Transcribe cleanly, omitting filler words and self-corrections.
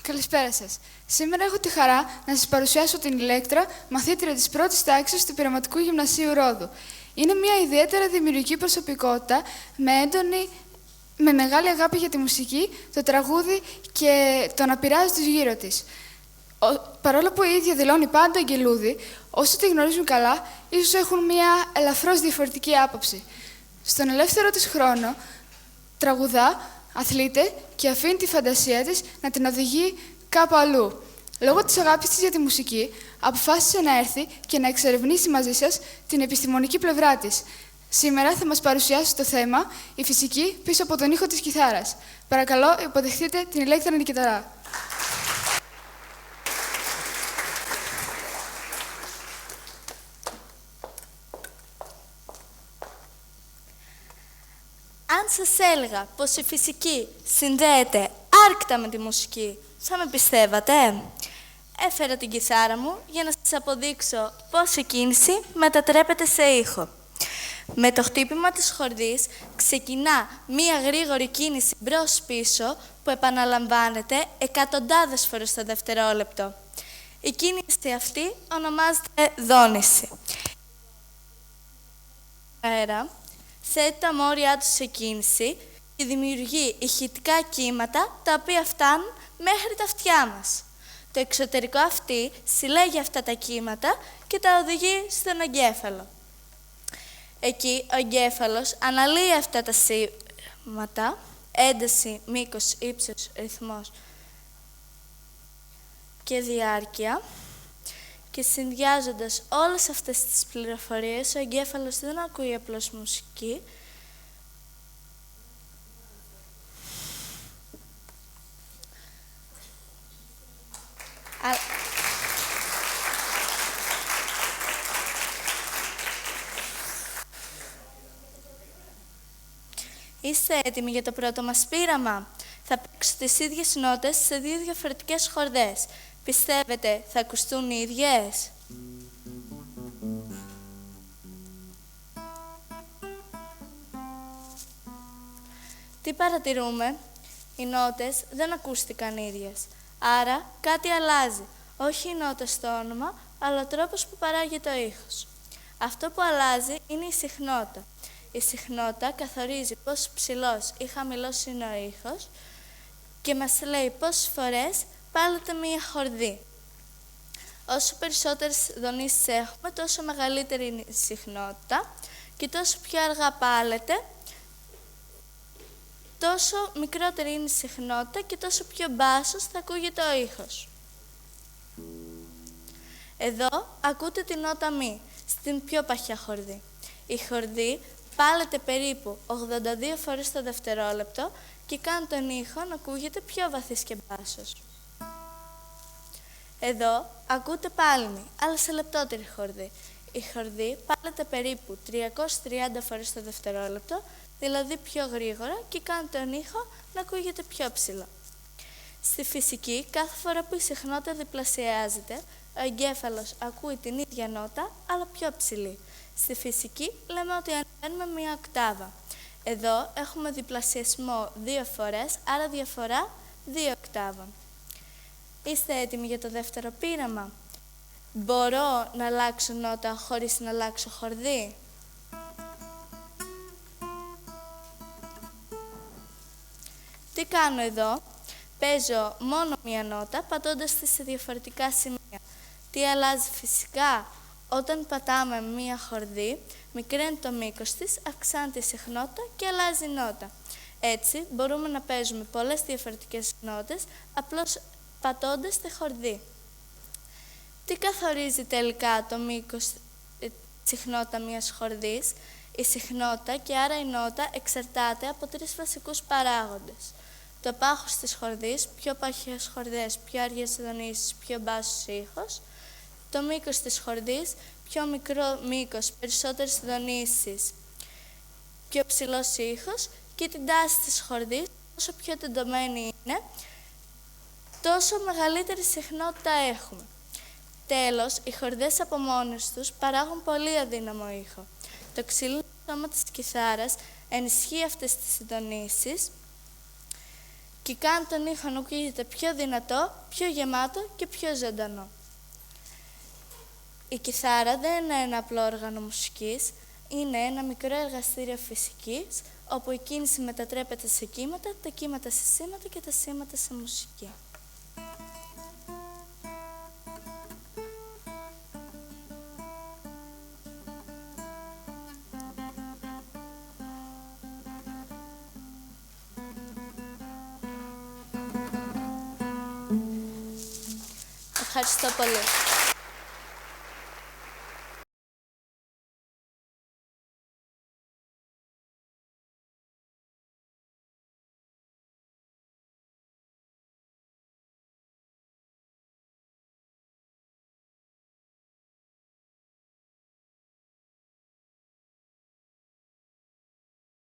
Καλησπέρα σας. Σήμερα έχω τη χαρά να σας παρουσιάσω την Ηλέκτρα, μαθήτρια της πρώτης τάξης του Πειραματικού Γυμνασίου Ρόδου. Είναι μια ιδιαίτερα δημιουργική προσωπικότητα με μεγάλη αγάπη για τη μουσική, το τραγούδι και το να πειράζει τους γύρω της. Παρόλο που η ίδια δηλώνει πάντα αγγελούδι, όσοι τη γνωρίζουν καλά, ίσως έχουν μια ελαφρώς διαφορετική άποψη. Στον ελεύθερο της χρόνο, τραγουδά, αθλείται και αφήνει τη φαντασία της να την οδηγεί κάπου αλλού. Λόγω της αγάπης της για τη μουσική, αποφάσισε να έρθει και να εξερευνήσει μαζί σας την επιστημονική πλευρά της. Σήμερα θα μας παρουσιάσει το θέμα «Η φυσική πίσω από τον ήχο της κιθάρας». Παρακαλώ, υποδεχτείτε την Ηλέκτρα Νικηταρά. Αν σας έλεγα πως η φυσική συνδέεται άρρηκτα με τη μουσική, θα με πιστεύατε? Έφερα την κιθάρα μου για να σας αποδείξω πως η κίνηση μετατρέπεται σε ήχο. Με το χτύπημα της χορδής ξεκινά μία γρήγορη κίνηση μπρος-πίσω που επαναλαμβάνεται εκατοντάδες φορές το δευτερόλεπτο. Η κίνηση αυτή ονομάζεται δόνηση. Αέρα θέτει τα μόρια του σε κίνηση και δημιουργεί ηχητικά κύματα τα οποία φτάνουν μέχρι τα αυτιά μας. Το εξωτερικό αυτί συλλέγει αυτά τα κύματα και τα οδηγεί στον εγκέφαλο. Εκεί ο εγκέφαλος αναλύει αυτά τα σήματα, ένταση, μήκος, ύψος, ρυθμός και διάρκεια, και συνδυάζοντας όλες αυτές τις πληροφορίες, ο εγκέφαλος δεν ακούει απλώς μουσική, Είστε έτοιμοι για το πρώτο μας πείραμα? Θα παίξω τις ίδιες νότες σε δύο διαφορετικές χορδές. Πιστεύετε θα ακουστούν οι ίδιες? Τι παρατηρούμε? Οι νότες δεν ακούστηκαν ίδιες. Άρα κάτι αλλάζει. Όχι η νότα στο όνομα, αλλά ο τρόπος που παράγεται ο ήχος. Αυτό που αλλάζει είναι η συχνότητα. Η συχνότητα καθορίζει πόσο ψηλός ή χαμηλός είναι ο ήχος και μας λέει πόσες φορές πάλεται μία χορδή. Όσο περισσότερες δονήσεις έχουμε, τόσο μεγαλύτερη είναι η συχνότητα και τόσο πιο αργά πάλεται, τόσο μικρότερη είναι η συχνότητα και τόσο πιο μπάσος θα ακούγεται ο ήχος. Εδώ ακούτε την νότα μη, στην πιο παχιά χορδή. Η χορδή πάλεται περίπου 82 φορές το δευτερόλεπτο και κάνει τον ήχο να ακούγεται πιο βαθύς και μπάσος. Εδώ ακούτε πάλι μη, αλλά σε λεπτότερη χορδή. Η χορδή πάλεται περίπου 330 φορές το δευτερόλεπτο, δηλαδή πιο γρήγορα και κάνει τον ήχο να ακούγεται πιο ψηλό. Στη φυσική, κάθε φορά που η συχνότητα διπλασιάζεται, ο εγκέφαλος ακούει την ίδια νότα, αλλά πιο ψηλή. Στη φυσική λέμε ότι ανεβαίνουμε μία οκτάβα. Εδώ έχουμε διπλασιασμό 2 φορές, άρα διαφορά 2 οκτάβων. Είστε έτοιμοι για το δεύτερο πείραμα? Μπορώ να αλλάξω νότα χωρίς να αλλάξω χορδή? Τι κάνω εδώ? Παίζω μόνο μία νότα, πατώντας τη σε διαφορετικά σημεία. Τι αλλάζει φυσικά? Όταν πατάμε μία χορδή, μικραίνει το μήκος της, αυξάνεται η συχνότητα και αλλάζει η νότα. Έτσι, μπορούμε να παίζουμε πολλές διαφορετικές νότες, απλώς πατώντας τη χορδή. Τι καθορίζει τελικά το μήκος, συχνότητα μιας χορδής? Η συχνότητα και άρα η νότα εξαρτάται από 3 βασικούς παράγοντες. Το πάχος της χορδής, πιο παχές χορδές, πιο αργές δονήσεις, πιο μπάσος ήχος. Το μήκος της χορδής, πιο μικρό μήκος, περισσότερες δονήσεις, πιο ψηλός ήχος. Και την τάση της χορδής, όσο πιο τεντωμένη είναι, τόσο μεγαλύτερη συχνότητα έχουμε. Τέλος, οι χορδές από μόνες τους παράγουν πολύ αδύναμο ήχο. Το ξύλινο σώμα της κιθάρας ενισχύει αυτές τις δονήσεις και κάνει τον ήχο να ακούγεται πιο δυνατό, πιο γεμάτο και πιο ζωντανό. Η κιθάρα δεν είναι ένα απλό όργανο μουσικής, είναι ένα μικρό εργαστήριο φυσικής, όπου η κίνηση μετατρέπεται σε κύματα, τα κύματα σε σήματα και τα σήματα σε μουσική. Ευχαριστώ πολύ.